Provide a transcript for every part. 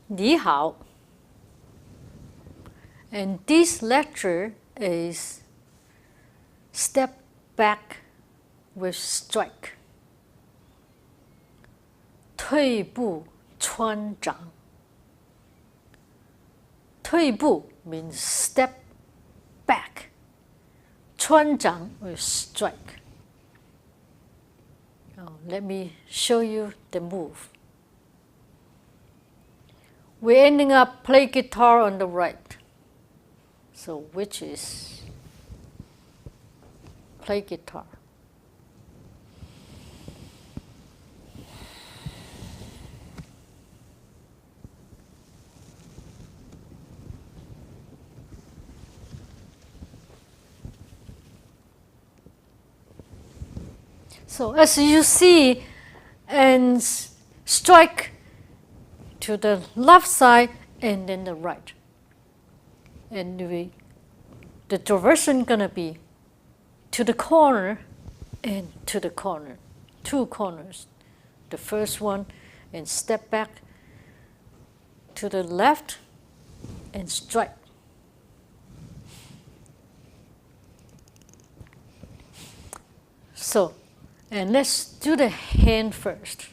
Ni hao. And this lecture is step back with strike. 退步穿掌. 退步 means step back. 穿掌 is strike. Now, let me show you the move. We're ending up play guitar on the right. So which is play guitar. So as you see, and strike to the left side and then the right. And the direction gonna be to the corner and to the corner. Two corners. The first one, and step back to the left and strike. So, and let's do the hand first.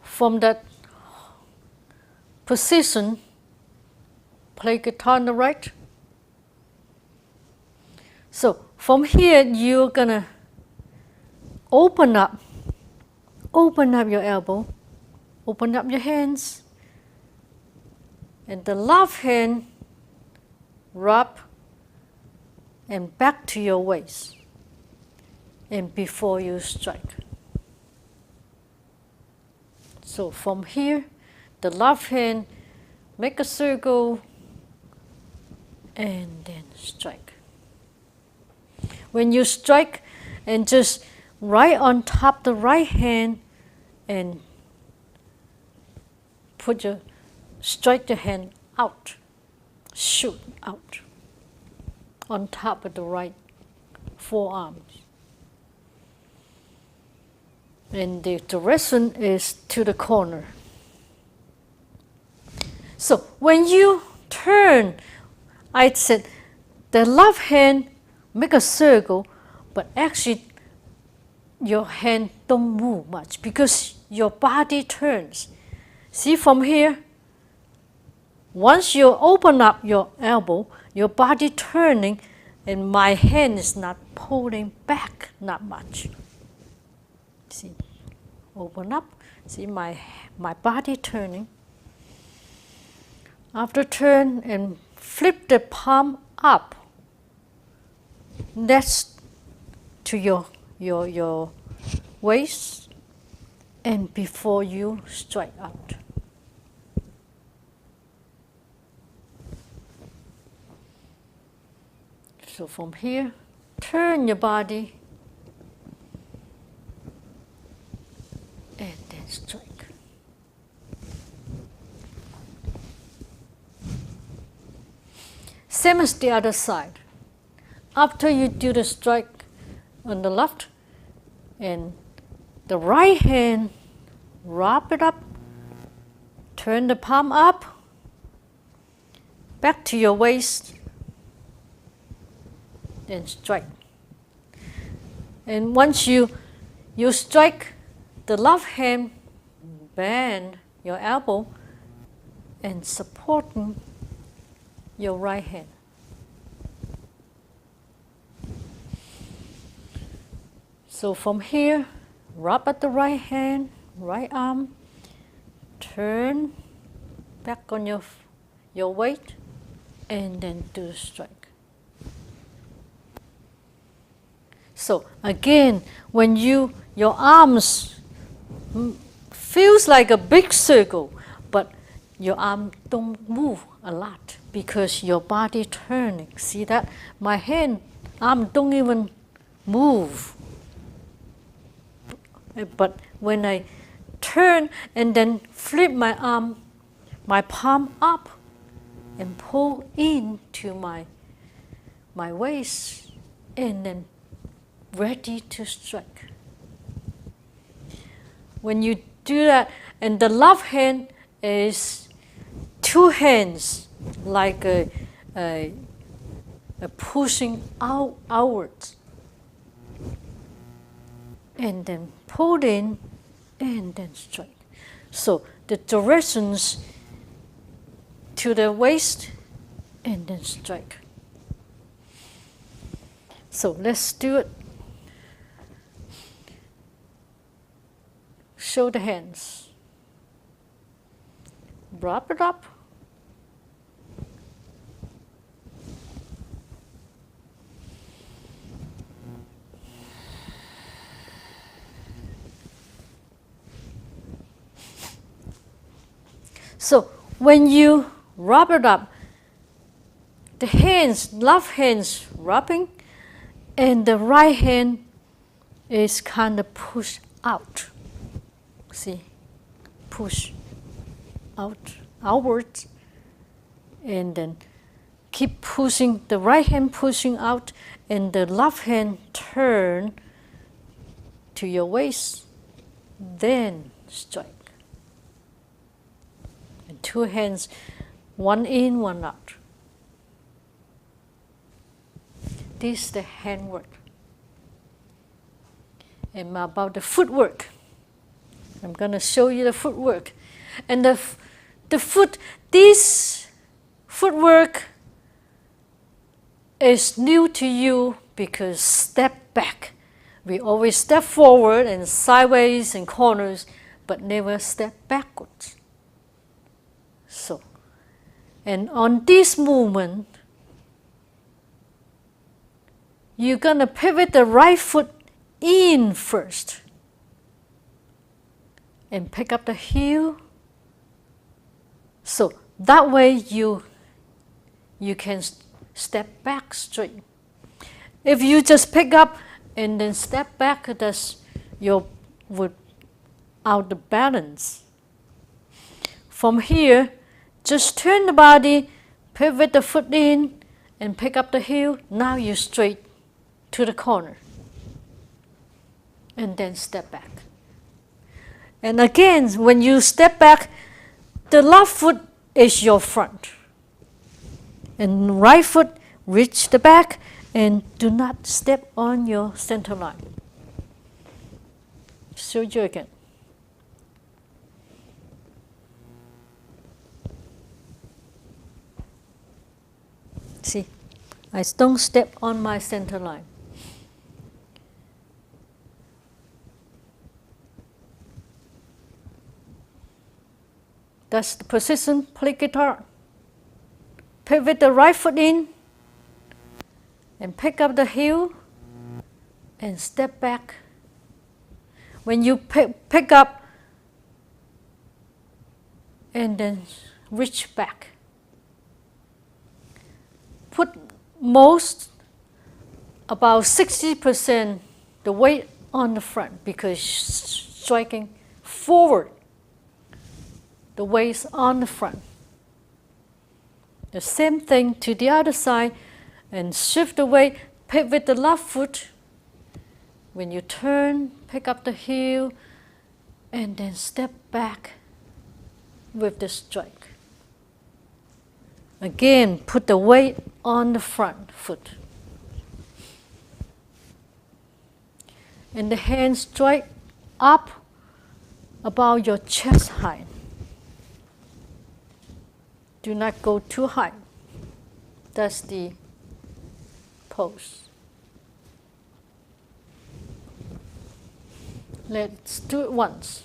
From that position, play guitar on the right. So from here, you're gonna open up your elbow, open up your hands, and the left hand rub and back to your waist, and before you strike. So from here, the left hand, make a circle, and then strike. When you strike, and just right on top the right hand, and strike the hand out, shoot out, on top of the right forearm. And the direction is to the corner. So when you turn, I said the left hand make a circle, but actually your hand don't move much because your body turns. See from here, once you open up your elbow, your body turning, and my hand is not pulling back, not much. See, open up, see my body turning. After turn and flip the palm up. That's to your waist, and before you strike out. So from here, turn your body and then strike. Same as the other side. After you do the strike on the left, and the right hand, wrap it up, turn the palm up, back to your waist, then strike. And once you strike, the left hand, bend your elbow and supporting your right hand. So from here, rub at the right hand, right arm, turn back on your weight, and then do the strike. So again, when your arms feels like a big circle, but your arm don't move a lot because your body turning. See that? My arm don't even move. But when I turn and then flip my arm, my palm up and pull into my waist, and then ready to strike. when you do that, and the left hand is two hands, like a pushing outwards, and then pull in, and then strike. So the directions to the waist, and then strike. So let's do it. Show the hands. Wrap it up. So when you wrap it up, the hands, left hand's wrapping, and the right hand is kind of pushed out. See, push out, outwards, and then keep pushing, the right hand pushing out, and the left hand turn to your waist, then strike. And two hands, one in, one out. This is the handwork. And about the footwork, I'm going to show you the footwork. And this footwork is new to you because step back. We always step forward and sideways and corners, but never step backwards. So, and on this movement, you're going to pivot the right foot in first and pick up the heel. So that way you can step back straight. If you just pick up and then step back, that's your would out the balance. From here, just turn the body, pivot the foot in, and pick up the heel. Now you're straight to the corner. And then step back. And again, when you step back, the left foot is your front. And right foot reach the back and do not step on your center line. Show you again. See, I don't step on my center line. That's the position, play guitar. Pivot the right foot in and pick up the heel and step back. When you pick up and then reach back. Put most, about 60% the weight on the front because striking forward. The waist on the front. The same thing to the other side and shift the weight, pivot the left foot. When you turn, pick up the heel and then step back with the strike. Again, put the weight on the front foot. And the hand strike up about your chest height. Do not go too high. That's the pose. Let's do it once.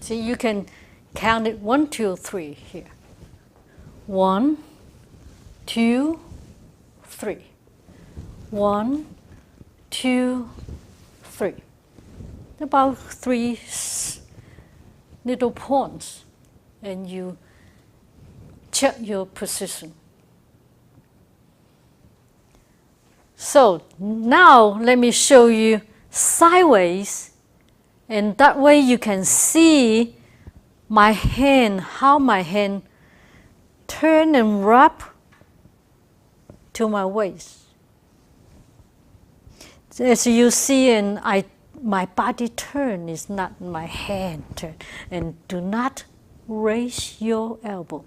See, you can count it 1, 2, 3 here. 1, 2, 3. 1, 2, 3. About 3 little points, and you check your position. So now let me show you sideways And that way you can see my hand, how my hand turn and wrap to my waist. As you see, and my body turn is not my hand turn. And do not raise your elbow.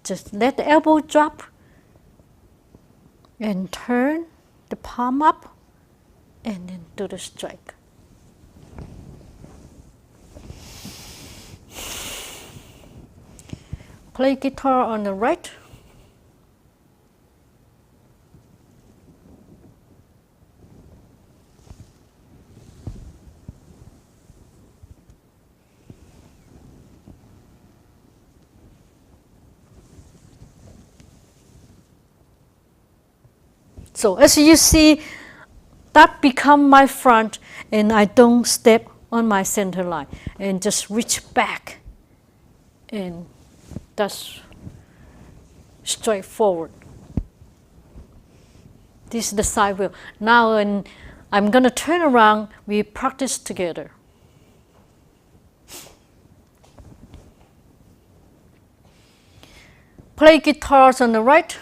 Just let the elbow drop and turn the palm up and then do the strike. Play guitar on the right. So as you see, that become my front, and I don't step on my center line and just reach back, and that's straight forward. This is the side wheel. Now I'm going to turn around, we practice together. Play guitars on the right.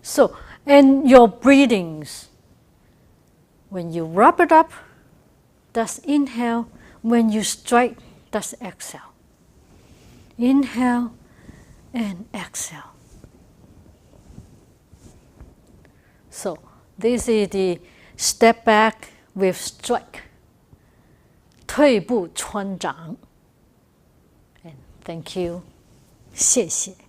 So, and your breathings, when you wrap it up, that's inhale. When you strike, that's exhale. Inhale and exhale. So, this is the step back with strike. 退步穿掌. And thank you. 谢谢.